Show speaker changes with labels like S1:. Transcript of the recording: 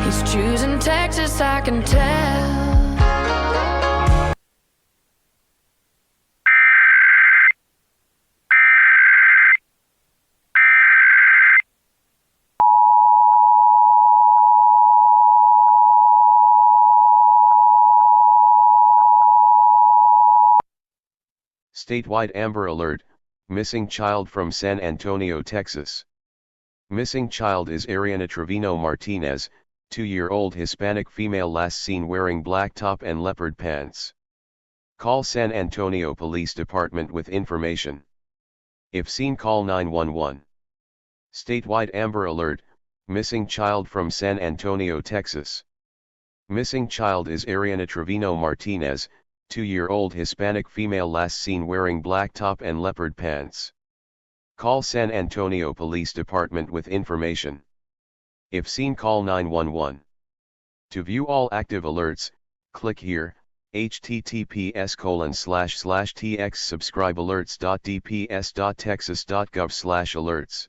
S1: He's choosing Texas, I can tell.
S2: Statewide AMBER Alert, missing child from San Antonio, Texas. Missing child is Aryana Trevino Martinez, 2-year-old Hispanic female last seen wearing black top and leopard pants. Call San Antonio Police Department with information. If seen, call 911. Statewide AMBER Alert, missing child from San Antonio, Texas. Missing child is Aryana Trevino Martinez, 2-year-old Hispanic female last seen wearing black top and leopard pants. Call San Antonio Police Department with information. If seen, call 911. To view all active alerts, click here, https://txsubscribealerts.dps.texas.gov/alerts.